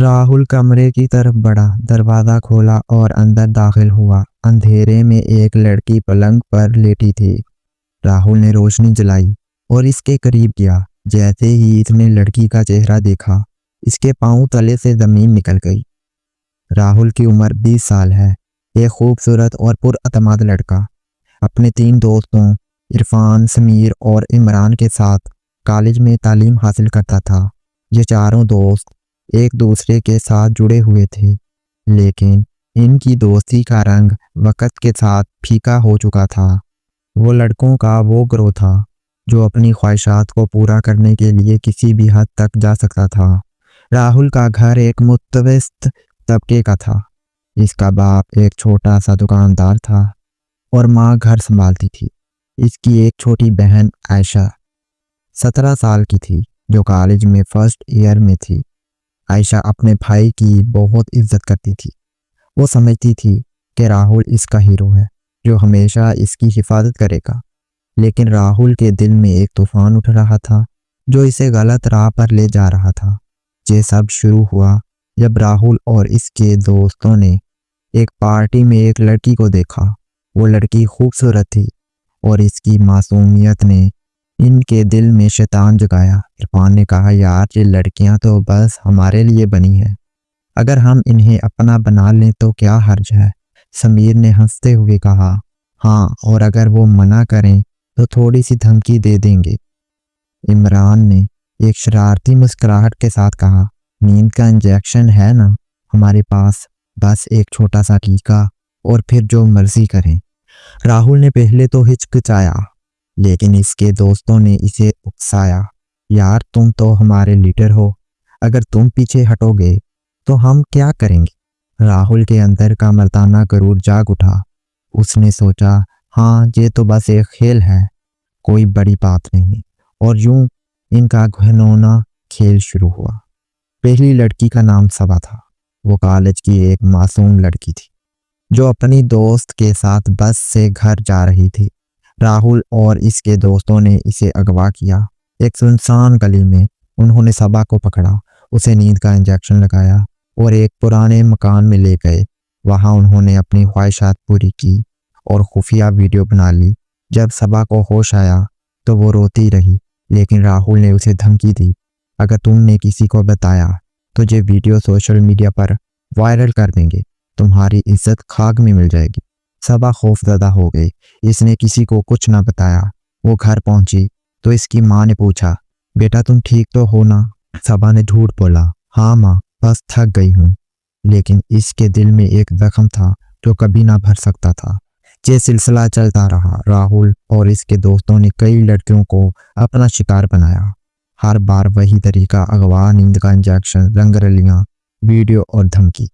राहुल कमरे की तरफ बढ़ा, दरवाजा खोला और अंदर दाखिल हुआ। अंधेरे में एक लड़की पलंग पर लेटी थी। राहुल ने रोशनी जलाई और इसके करीब गया। जैसे ही इसने लड़की का चेहरा देखा, इसके पांव तले से जमीन निकल गई। राहुल की उम्र 20 साल है। एक खूबसूरत और पुरअतमाद लड़का अपने 3 दोस्तों इरफान, समीर और इमरान के साथ कॉलेज में तालीम हासिल करता था। ये चारों दोस्त एक दूसरे के साथ जुड़े हुए थे, लेकिन इनकी दोस्ती का रंग वक्त के साथ फीका हो चुका था। वो लड़कों का वो ग्रोह था जो अपनी ख्वाहिशात को पूरा करने के लिए किसी भी हद तक जा सकता था। राहुल का घर एक मुतवस्तित तबके का था। इसका बाप एक छोटा सा दुकानदार था और माँ घर संभालती थी। इसकी एक छोटी बहन आयशा 17 साल की थी, जो कॉलेज में फर्स्ट ईयर में थी। आयशा अपने भाई की बहुत इज्जत करती थी। वो समझती थी कि राहुल इसका हीरो है जो हमेशा इसकी हिफाजत करेगा। लेकिन राहुल के दिल में एक तूफान उठ रहा था जो इसे गलत राह पर ले जा रहा था। ये सब शुरू हुआ जब राहुल और इसके दोस्तों ने एक पार्टी में एक लड़की को देखा। वो लड़की खूबसूरत थी और इसकी मासूमियत ने इनके दिल में शैतान जगाया। इरफान ने कहा, यार ये लड़कियां तो बस हमारे लिए बनी हैं, अगर हम इन्हें अपना बना लें तो क्या हर्ज है। समीर ने हंसते हुए कहा, हाँ, और अगर वो मना करें तो थोड़ी सी धमकी दे देंगे। इमरान ने एक शरारती मुस्कुराहट के साथ कहा, नींद का इंजेक्शन है ना हमारे पास, बस एक छोटा सा टीका और फिर जो मर्जी करें। राहुल ने पहले तो हिचकिचाया, लेकिन इसके दोस्तों ने इसे उकसाया, यार तुम तो हमारे लीडर हो, अगर तुम पीछे हटोगे तो हम क्या करेंगे। राहुल के अंदर का मर्दाना गरूर जाग उठा। उसने सोचा, हाँ ये तो बस एक खेल है, कोई बड़ी बात नहीं। और यूं इनका घिनौना खेल शुरू हुआ। पहली लड़की का नाम सबा था। वो कॉलेज की एक मासूम लड़की थी जो अपनी दोस्त के साथ बस से घर जा रही थी। राहुल और इसके दोस्तों ने इसे अगवा किया। एक सुनसान गली में उन्होंने सबा को पकड़ा, उसे नींद का इंजेक्शन लगाया और एक पुराने मकान में ले गए। वहां उन्होंने अपनी ख्वाहिशात पूरी की और खुफिया वीडियो बना ली। जब सबा को होश आया तो वो रोती रही, लेकिन राहुल ने उसे धमकी दी, अगर तुमने किसी को बताया तो ये वीडियो सोशल मीडिया पर वायरल कर देंगे, तुम्हारी इज्जत खाक में मिल जाएगी। सबा खौफजदा हो गई। इसने किसी को कुछ ना बताया। वो घर पहुंची तो इसकी माँ ने पूछा, बेटा तुम ठीक तो हो ना। सबा ने झूठ बोला, हाँ माँ, बस थक गई हूँ। लेकिन इसके दिल में एक जख्म था जो कभी ना भर सकता था। ये सिलसिला चलता रहा। राहुल और इसके दोस्तों ने कई लड़कियों को अपना शिकार बनाया। हर बार वही तरीका, अगवा, नींद का इंजेक्शन, रंगरलियां, वीडियो और धमकी।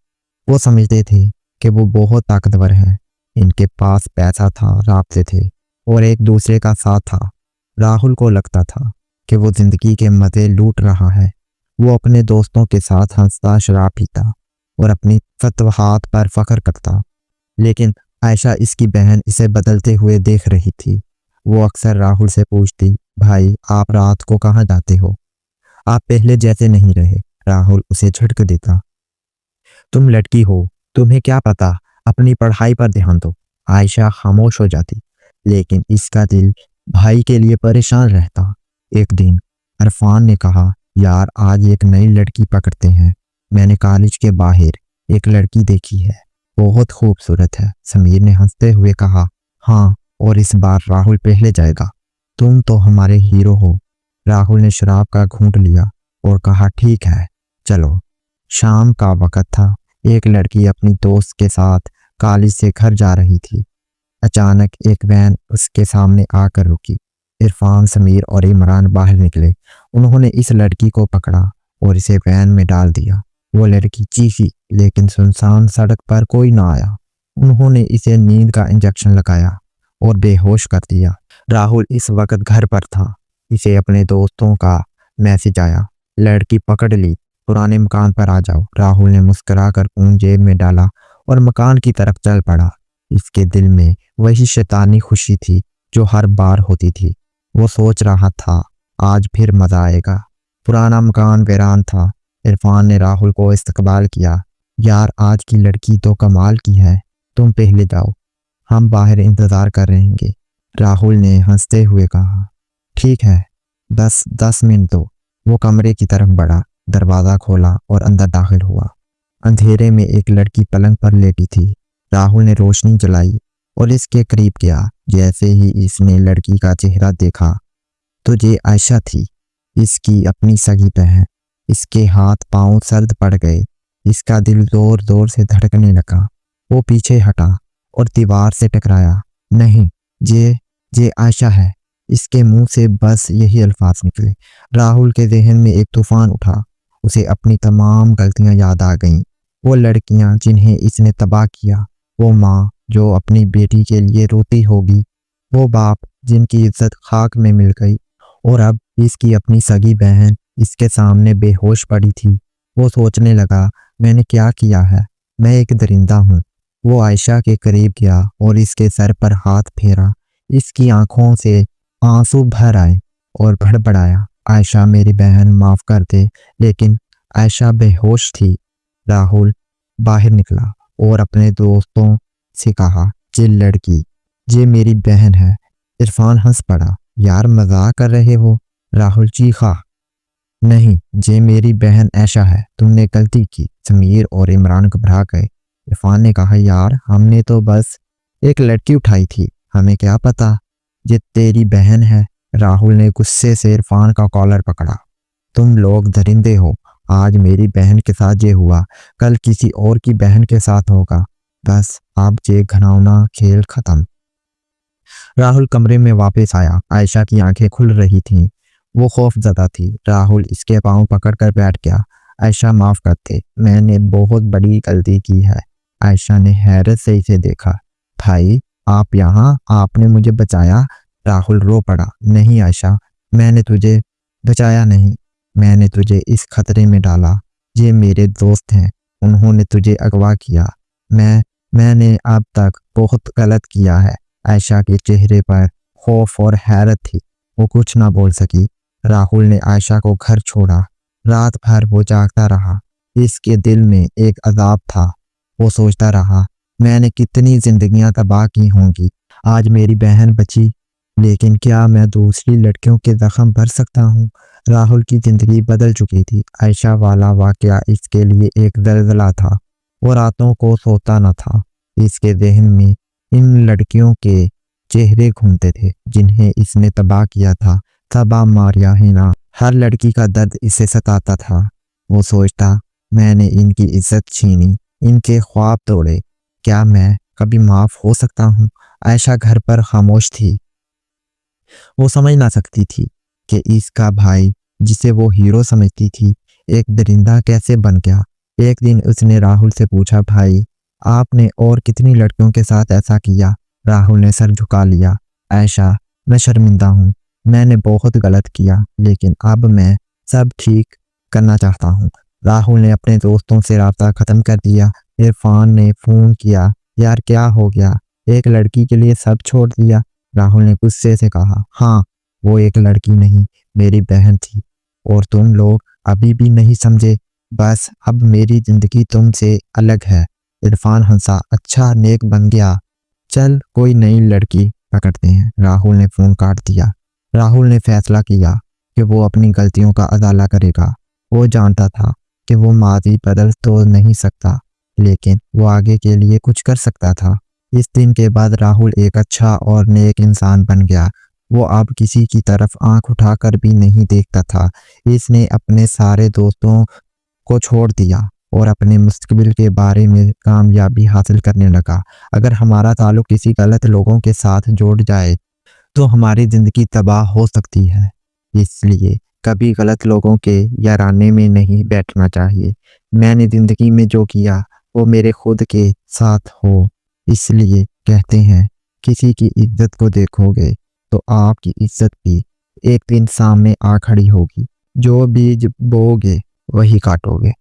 वो समझते थे कि वो बहुत ताकतवर हैं। इनके पास पैसा था, राब्ते थे और एक दूसरे का साथ था। राहुल को लगता था कि वो जिंदगी के मजे लूट रहा है। वो अपने दोस्तों के साथ हंसता, शराब पीता और अपनी फतवाहात पर फख्र करता। लेकिन आयशा, इसकी बहन, इसे बदलते हुए देख रही थी। वो अक्सर राहुल से पूछती, भाई आप रात को कहाँ जाते हो, आप पहले जैसे नहीं रहे। राहुल उसे झटक देता, तुम लड़की हो, तुम्हें क्या पता, अपनी पढ़ाई पर ध्यान दो। आयशा खामोश हो जाती, लेकिन इसका दिल भाई के लिए परेशान रहता। एक दिन इरफान ने कहा, यार आज एक नई लड़की पकड़ते हैं। मैंने कॉलेज के बाहर एक लड़की देखी है, बहुत खूबसूरत है। समीर ने हंसते हुए कहा, हाँ, और इस बार राहुल पहले जाएगा, तुम तो हमारे हीरो हो। राहुल ने शराब का घूंट लिया और कहा, ठीक है चलो। शाम का वक्त था। एक लड़की अपनी दोस्त के साथ कॉलेज से घर जा रही थी। अचानक एक वैन उसके सामने आकर रुकी। इरफान, समीर और इमरान बाहर निकले। उन्होंने इस लड़की को पकड़ा और इसे वैन में डाल दिया। वो लड़की चीखी, लेकिन सुनसान सड़क पर कोई ना आया। उन्होंने इसे नींद का इंजेक्शन लगाया और बेहोश कर दिया। राहुल इस वक्त घर पर था। इसे अपने दोस्तों का मैसेज आया, लड़की पकड़ ली, पुराने मकान पर आ जाओ। राहुल ने मुस्कुराकर फोन जेब में डाला और मकान की तरफ चल पड़ा। इसके दिल में वही शैतानी खुशी थी जो हर बार होती थी। वो सोच रहा था, आज फिर मजा आएगा। पुराना मकान वीरान था। इरफान ने राहुल को इस्तकबाल किया। यार आज की लड़की तो कमाल की है, तुम पहले जाओ, हम बाहर इंतजार कर रहेंगे। राहुल ने हंसते हुए कहा, ठीक है, बस 10 मिनट दो। वो कमरे की तरफ बढ़ा, दरवाज़ा खोला और अंदर दाखिल हुआ। अंधेरे में एक लड़की पलंग पर लेटी थी। राहुल ने रोशनी जलाई और इसके करीब गया। जैसे ही इसने लड़की का चेहरा देखा तो ये आयशा थी, इसकी अपनी सगी बहन। इसके हाथ पांव सर्द पड़ गए, इसका दिल जोर जोर से धड़कने लगा। वो पीछे हटा और दीवार से टकराया। नहीं, ये आयशा है। इसके मुंह से बस यही अल्फाज निकले। राहुल के जहन में एक तूफान उठा। उसे अपनी तमाम गलतियां याद आ गईं। वो लड़कियां जिन्हें इसने तबाह किया, वो माँ जो अपनी बेटी के लिए रोती होगी, वो बाप जिनकी इज्जत खाक में मिल गई, और अब इसकी अपनी सगी बहन इसके सामने बेहोश पड़ी थी। वो सोचने लगा, मैंने क्या किया है, मैं एक दरिंदा हूँ। वो आयशा के करीब गया और इसके सर पर हाथ फेरा। इसकी आंखों से आंसू भर आए और भड़बड़ाया, आयशा मेरी बहन, माफ कर दे। लेकिन आयशा बेहोश थी। राहुल बाहर निकला और अपने दोस्तों से कहा, ये लड़की, ये मेरी बहन है। इरफान हंस पड़ा, यार मजाक कर रहे हो? राहुल चीखा, नहीं, ये मेरी बहन आयशा है, तुमने गलती की। समीर और इमरान घबरा गए। इरफान ने कहा, यार हमने तो बस एक लड़की उठाई थी, हमें क्या पता ये तेरी बहन है। राहुल ने गुस्से से इरफान का कॉलर पकड़ा, तुम लोग दरिंदे हो। आज मेरी बहन के साथ ये हुआ, कल किसी और की बहन के साथ होगा। बस अब ये घिनौना खेल खत्म। राहुल कमरे में वापस आया। आयशा की आंखें खुल रही थीं। वो खौफजदा थी। राहुल इसके पांव पकड़कर बैठ गया। आयशा माफ कर दे, मैंने बहुत बड़ी गलती की है। आयशा ने हैरत से इसे देखा। भाई आप यहाँ, आपने मुझे बचाया। राहुल रो पड़ा, नहीं आयशा, मैंने तुझे बचाया नहीं, मैंने तुझे इस खतरे में डाला। ये मेरे दोस्त हैं, उन्होंने तुझे अगवा किया। मैंने अब तक बहुत गलत किया है। आयशा के चेहरे पर खौफ और हैरत थी। वो कुछ ना बोल सकी। राहुल ने आयशा को घर छोड़ा। रात भर वो जागता रहा। इसके दिल में एक अजाब था। वो सोचता रहा, मैंने कितनी जिंदगियां तबाह की होंगी, आज मेरी बहन बची, लेकिन क्या मैं दूसरी लड़कियों के जख्म भर सकता हूँ? राहुल की जिंदगी बदल चुकी थी। आयशा वाला वाकया इसके लिए एक जलजला था। वो रातों को सोता न था। इसके जहन में इन लड़कियों के चेहरे घूमते थे जिन्हें इसने तबाह किया था। सबा, मारिया, हिना, हर लड़की का दर्द इसे सताता था। वो सोचता, मैंने इनकी इज्जत छीनी, इनके ख्वाब तोड़े, क्या मैं कभी माफ हो सकता हूँ? आयशा घर पर खामोश थी। वो समझ ना सकती थी कि इसका भाई, जिसे वो हीरो समझती थी, एक दरिंदा कैसे बन गया। एक दिन उसने राहुल से पूछा, भाई आपने और कितनी लड़कियों के साथ ऐसा किया? राहुल ने सर झुका लिया। आयशा, मैं शर्मिंदा हूँ, मैंने बहुत गलत किया, लेकिन अब मैं सब ठीक करना चाहता हूँ। राहुल ने अपने दोस्तों से राब्ता खत्म कर दिया। इरफान ने फोन किया, यार क्या हो गया, एक लड़की के लिए सब छोड़ दिया? राहुल ने गुस्से से कहा, हाँ, वो एक लड़की नहीं, मेरी बहन थी, और तुम लोग अभी भी नहीं समझे। बस अब मेरी जिंदगी तुमसे अलग है। इरफान हंसा, अच्छा नेक बन गया, चल कोई नई लड़की पकड़ते हैं। राहुल ने फोन काट दिया। राहुल ने फैसला किया कि वो अपनी गलतियों का अदाला करेगा। वो जानता था कि वो माजी बदल तो नहीं सकता, लेकिन वो आगे के लिए कुछ कर सकता था। इस दिन के बाद राहुल एक अच्छा और नेक इंसान बन गया। वो अब किसी की तरफ आंख उठाकर भी नहीं देखता था। इसने अपने सारे दोस्तों को छोड़ दिया और अपने मुस्तकबिल के बारे में कामयाबी हासिल करने लगा। अगर हमारा ताल्लुक किसी गलत लोगों के साथ जुड़ जाए तो हमारी ज़िंदगी तबाह हो सकती है। इसलिए कभी गलत लोगों के याराने में नहीं बैठना चाहिए। मैंने ज़िंदगी में जो किया वो मेरे खुद के साथ हो। इसलिए कहते हैं, किसी की इज्जत को देखोगे तो आपकी इज्जत भी एक दिन सामने आ खड़ी होगी। जो बीज बोओगे वही काटोगे।